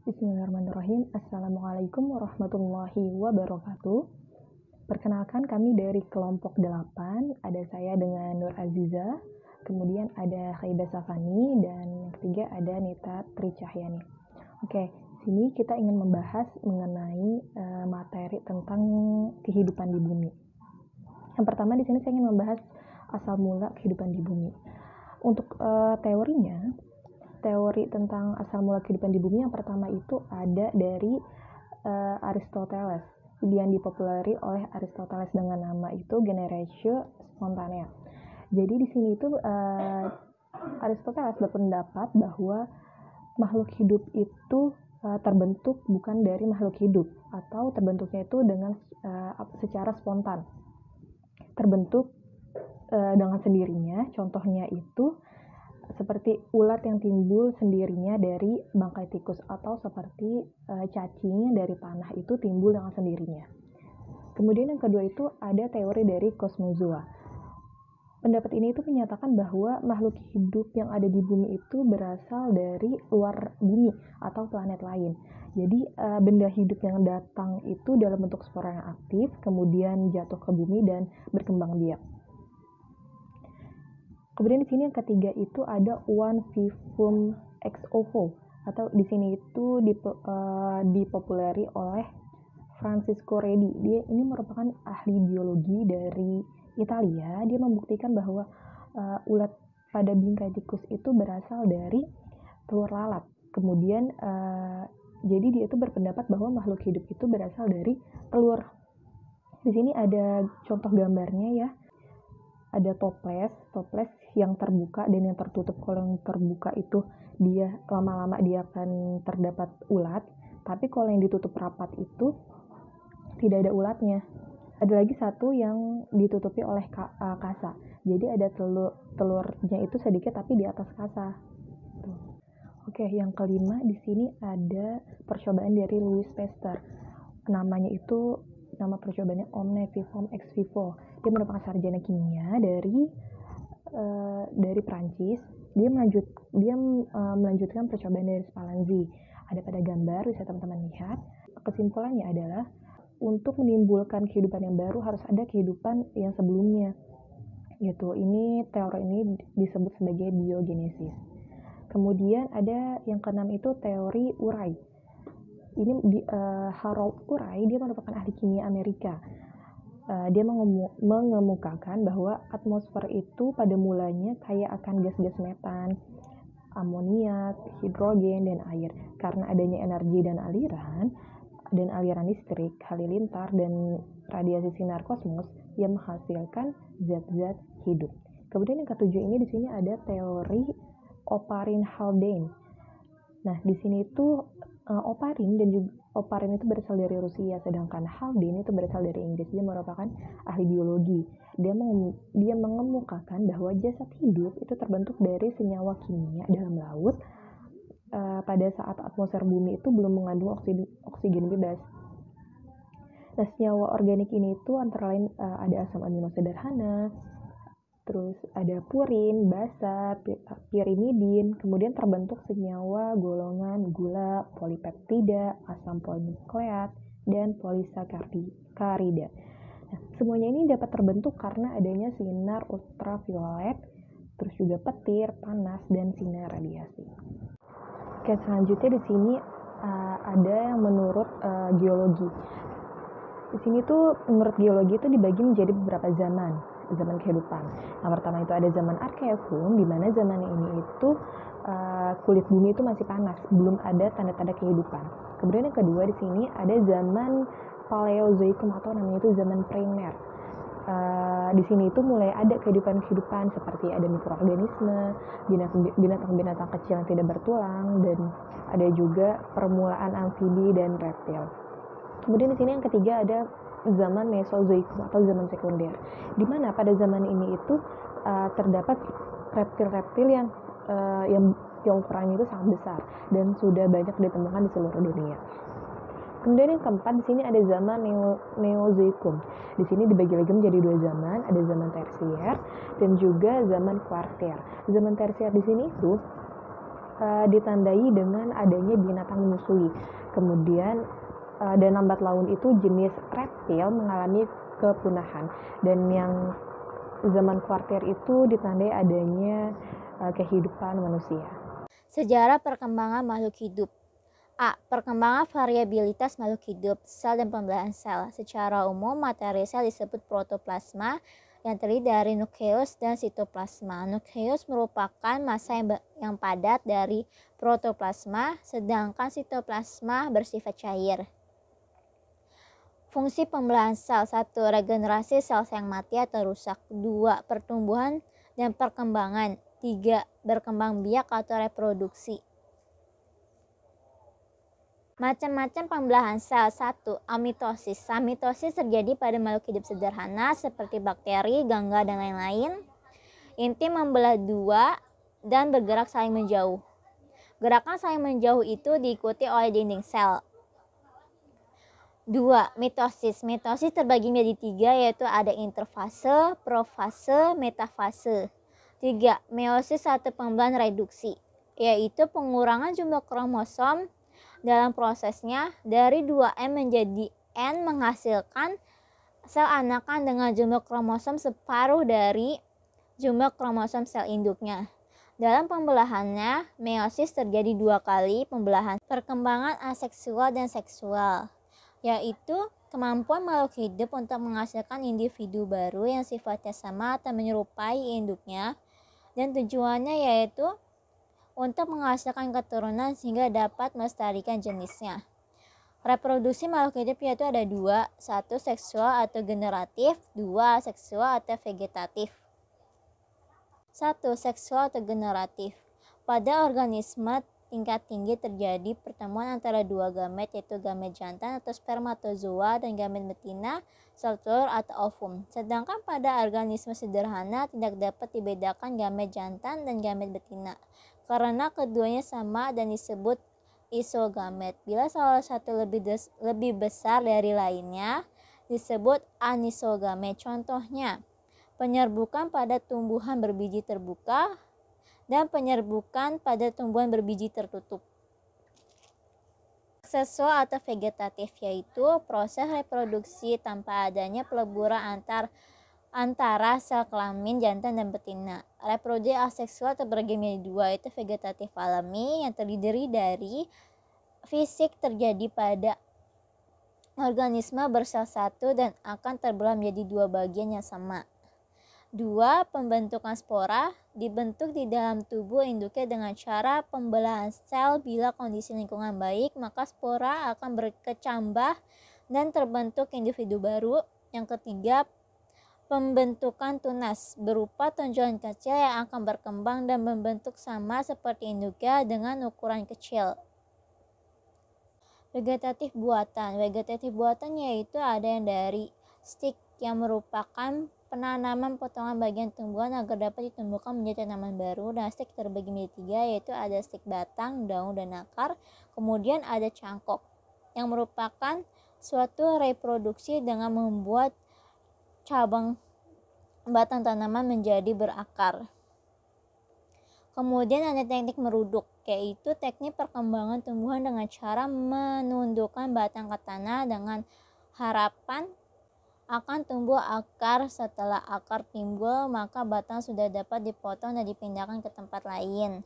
Bismillahirrahmanirrahim. Assalamualaikum warahmatullahi wabarakatuh. Perkenalkan, kami dari kelompok 8. Ada saya dengan Nur Aziza, kemudian ada Khaida Safani, dan yang ketiga ada Nita Tricahyani. Oke, sini kita ingin membahas mengenai materi tentang kehidupan di bumi. Yang pertama di sini saya ingin membahas asal mula kehidupan di bumi. Untuk teori tentang asal mula kehidupan di bumi yang pertama itu ada dari Aristoteles, yang dipopuleri oleh Aristoteles dengan nama itu Generatio Spontanea. Jadi di sini itu Aristoteles berpendapat bahwa makhluk hidup itu terbentuk bukan dari makhluk hidup, atau terbentuknya itu dengan secara spontan, terbentuk dengan sendirinya. Contohnya itu seperti ulat yang timbul sendirinya dari bangkai tikus, atau seperti cacing dari tanah itu timbul dengan sendirinya. Kemudian yang kedua itu ada teori dari kosmozoa. Pendapat ini itu menyatakan bahwa makhluk hidup yang ada di bumi itu berasal dari luar bumi atau planet lain. Jadi benda hidup yang datang itu dalam bentuk spora yang aktif, kemudian jatuh ke bumi dan berkembang biak. Kemudian di sini yang ketiga itu ada one vivum ex ovo, atau di sini itu dipopuleri oleh Francisco Redi. Dia ini merupakan ahli biologi dari Italia. Dia membuktikan bahwa ulat pada bingkai tikus itu berasal dari telur lalat. Kemudian jadi dia itu berpendapat bahwa makhluk hidup itu berasal dari telur. Di sini ada contoh gambarnya ya. Ada toples yang terbuka dan yang tertutup. Kalau yang terbuka itu dia lama-lama dia akan terdapat ulat, tapi kalau yang ditutup rapat itu tidak ada ulatnya. Ada lagi satu yang ditutupi oleh kasa. Jadi ada telurnya itu sedikit tapi di atas kasa. Oke, yang kelima di sini ada percobaan dari Louis Pasteur. Nama percobaannya Omne Vivum Ex Vivo. Dia merupakan sarjana kimia dari Prancis. Dia melanjutkan percobaan dari Spallanzani. Ada pada gambar, bisa teman-teman lihat. Kesimpulannya adalah untuk menimbulkan kehidupan yang baru harus ada kehidupan yang sebelumnya. Gitu. Teori ini disebut sebagai biogenesis. Kemudian ada yang keenam itu teori Urey. Ini Harold Urey, dia merupakan ahli kimia Amerika. Dia mengemukakan bahwa atmosfer itu pada mulanya kaya akan gas-gas metan, amoniak, hidrogen, dan air. Karena adanya energi dan aliran listrik, halilintar, dan radiasi sinar kosmos yang menghasilkan zat-zat hidup. Kemudian yang ketujuh ini di sini ada teori Oparin-Haldane. Nah, di sini itu Oparin itu berasal dari Rusia, sedangkan Haldane itu berasal dari Inggris. Dia merupakan ahli biologi. Dia mengemukakan bahwa jasad hidup itu terbentuk dari senyawa kimia dalam laut pada saat atmosfer bumi itu belum mengandung oksigen bebas. Nah, senyawa organik ini itu antara lain ada asam amino sederhana, terus ada purin, basa, pirimidin, kemudian terbentuk senyawa golongan gula, polipeptida, asam polinukleat, dan polisakarida. Nah, semuanya ini dapat terbentuk karena adanya sinar ultraviolet, terus juga petir, panas, dan sinar radiasi. Oke, selanjutnya di sini ada yang menurut geologi. Di sini tuh menurut geologi itu dibagi menjadi beberapa zaman kehidupan. Yang pertama itu ada zaman Archeum, di mana zaman ini itu kulit bumi itu masih panas, belum ada tanda-tanda kehidupan. Kemudian yang kedua di sini ada zaman Paleozoikum, atau namanya itu zaman primer. Di sini itu mulai ada kehidupan seperti ada mikroorganisme, binatang-binatang kecil yang tidak bertulang, dan ada juga permulaan amfibi dan reptil. Kemudian di sini yang ketiga ada zaman Mesozoikum atau zaman sekunder, di mana pada zaman ini itu terdapat reptil-reptil yang ukurannya itu sangat besar dan sudah banyak ditemukan di seluruh dunia. Kemudian yang keempat di sini ada zaman Neozoikum. Di sini dibagi lagi menjadi dua zaman, ada zaman tersier dan juga zaman kuarter. Zaman tersier di sini itu ditandai dengan adanya binatang menyusui. Kemudian dan lambat laun itu jenis reptil mengalami kepunahan, dan yang zaman kuarter itu ditandai adanya kehidupan manusia. Sejarah perkembangan makhluk hidup. A. Perkembangan variabilitas makhluk hidup, sel dan pembelahan sel. Secara umum, materi sel disebut protoplasma yang terdiri dari nukleus dan sitoplasma. Nukleus merupakan massa yang padat dari protoplasma, sedangkan sitoplasma bersifat cair. Fungsi pembelahan sel. 1. Regenerasi sel yang mati atau rusak. 2. Pertumbuhan dan perkembangan. 3. Berkembang biak atau reproduksi. Macam-macam pembelahan sel. 1. Amitosis. Amitosis terjadi pada makhluk hidup sederhana seperti bakteri, gangga, dan lain-lain. Inti membelah dua dan bergerak saling menjauh. Gerakan saling menjauh itu diikuti oleh dinding sel. 2. Mitosis. Mitosis terbagi menjadi 3, yaitu ada interfase, profase, metafase. 3. Meiosis atau pembelahan reduksi, yaitu pengurangan jumlah kromosom dalam prosesnya dari 2M menjadi N menghasilkan sel anakan dengan jumlah kromosom separuh dari jumlah kromosom sel induknya. Dalam pembelahannya, meiosis terjadi 2 kali pembelahan perkembangan aseksual dan seksual, yaitu kemampuan makhluk hidup untuk menghasilkan individu baru yang sifatnya sama atau menyerupai induknya, dan tujuannya yaitu untuk menghasilkan keturunan sehingga dapat melestarikan jenisnya. Reproduksi makhluk hidup yaitu ada 2, 1 seksual atau generatif, 2 seksual atau vegetatif. 1. Seksual atau generatif. Pada organisme tingkat tinggi terjadi pertemuan antara 2 gamet, yaitu gamet jantan atau spermatozoa dan gamet betina, sel telur atau ovum. Sedangkan pada organisme sederhana tidak dapat dibedakan gamet jantan dan gamet betina, karena keduanya sama dan disebut isogamet. Bila salah satu lebih besar dari lainnya, disebut anisogamet. Contohnya, penyerbukan pada tumbuhan berbiji terbuka dan penyerbukan pada tumbuhan berbiji tertutup. Seksual atau vegetatif yaitu proses reproduksi tanpa adanya peleburan antara sel kelamin jantan dan betina. Reproduksi aseksual terbagi menjadi 2, yaitu vegetatif alami yang terdiri dari fisik terjadi pada organisme bersel satu dan akan terbelah menjadi 2 bagian yang sama. 2. Pembentukan spora dibentuk di dalam tubuh induknya dengan cara pembelahan sel. Bila kondisi lingkungan baik, maka spora akan berkecambah dan terbentuk individu baru. Yang ketiga, pembentukan tunas berupa tonjolan kecil yang akan berkembang dan membentuk sama seperti induknya dengan ukuran kecil. Vegetatif buatan. Vegetatif buatan yaitu ada yang dari stik yang merupakan penanaman potongan bagian tumbuhan agar dapat ditumbuhkan menjadi tanaman baru, dan stik terbagi menjadi 3, yaitu ada stik batang, daun, dan akar. Kemudian ada cangkok yang merupakan suatu reproduksi dengan membuat cabang batang tanaman menjadi berakar. Kemudian ada teknik meruduk, yaitu teknik perkembangan tumbuhan dengan cara menundukkan batang ke tanah dengan harapan akan tumbuh akar. Setelah akar timbul, maka batang sudah dapat dipotong dan dipindahkan ke tempat lain.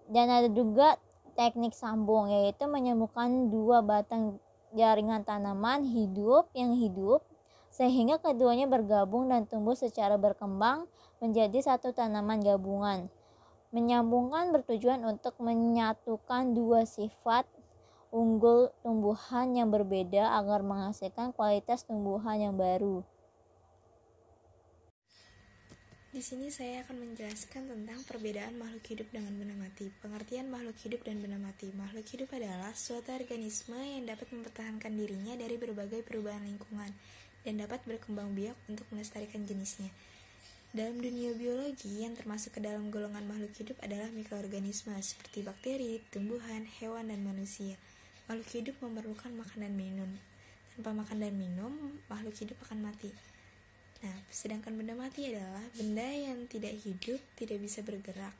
Dan ada juga teknik sambung, yaitu menyambungkan 2 batang jaringan tanaman hidup sehingga keduanya bergabung dan tumbuh secara berkembang menjadi satu tanaman gabungan. Menyambungkan bertujuan untuk menyatukan 2 sifat unggul tumbuhan yang berbeda agar menghasilkan kualitas tumbuhan yang baru. Di sini saya akan menjelaskan tentang perbedaan makhluk hidup dengan benda mati. Pengertian makhluk hidup dan benda mati. Makhluk hidup adalah suatu organisme yang dapat mempertahankan dirinya dari berbagai perubahan lingkungan dan dapat berkembang biak untuk melestarikan jenisnya. Dalam dunia biologi, yang termasuk ke dalam golongan makhluk hidup adalah mikroorganisme seperti bakteri, tumbuhan, hewan, dan manusia. Makhluk hidup memerlukan makan dan minum. Tanpa makan dan minum, makhluk hidup akan mati. Nah, sedangkan benda mati adalah benda yang tidak hidup, tidak bisa bergerak.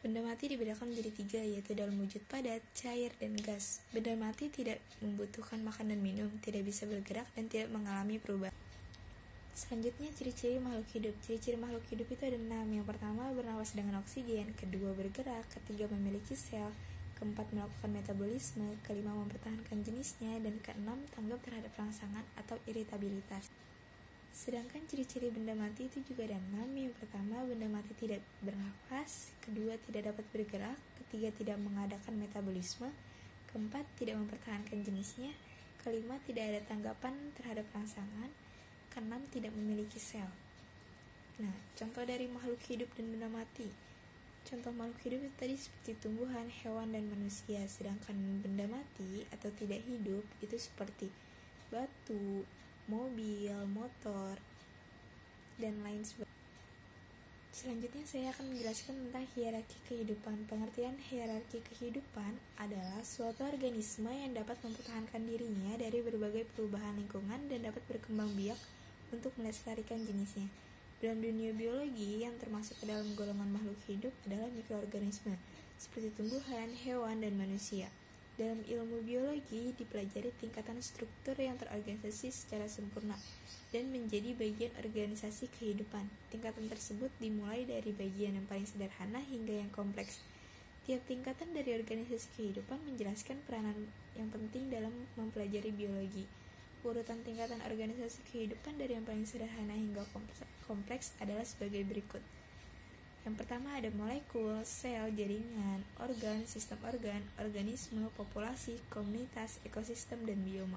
Benda mati dibedakan menjadi 3, yaitu dalam wujud padat, cair, dan gas. Benda mati tidak membutuhkan makan dan minum, tidak bisa bergerak, dan tidak mengalami perubahan. Selanjutnya, ciri-ciri makhluk hidup. Ciri-ciri makhluk hidup itu ada 6. Yang pertama, bernapas dengan oksigen. Kedua, bergerak. Ketiga, memiliki sel. Keempat, melakukan metabolisme. Kelima, mempertahankan jenisnya. Dan keenam, tanggap terhadap rangsangan atau iritabilitas. Sedangkan ciri-ciri benda mati itu juga ada 6. Yang pertama, benda mati tidak bernapas. Kedua, tidak dapat bergerak. Ketiga, tidak mengadakan metabolisme. Keempat, tidak mempertahankan jenisnya. Kelima, tidak ada tanggapan terhadap rangsangan. Keenam, tidak memiliki sel. Nah, contoh dari makhluk hidup dan benda mati. Contoh makhluk hidup itu tadi seperti tumbuhan, hewan, dan manusia. Sedangkan benda mati atau tidak hidup itu seperti batu, mobil, motor, dan lain sebagainya. Selanjutnya saya akan menjelaskan tentang hierarki kehidupan. Pengertian hierarki kehidupan adalah suatu organisme yang dapat mempertahankan dirinya dari berbagai perubahan lingkungan dan dapat berkembang biak untuk melestarikan jenisnya. Dalam dunia biologi, yang termasuk ke dalam golongan makhluk hidup adalah mikroorganisme, seperti tumbuhan, hewan, dan manusia. Dalam ilmu biologi dipelajari tingkatan struktur yang terorganisasi secara sempurna dan menjadi bagian organisasi kehidupan. Tingkatan tersebut dimulai dari bagian yang paling sederhana hingga yang kompleks. Tiap tingkatan dari organisasi kehidupan menjelaskan peranan yang penting dalam mempelajari biologi. Urutan tingkatan organisasi kehidupan dari yang paling sederhana hingga kompleks adalah sebagai berikut. Yang pertama ada molekul, sel, jaringan, organ, sistem organ, organisme, populasi, komunitas, ekosistem, dan bioma.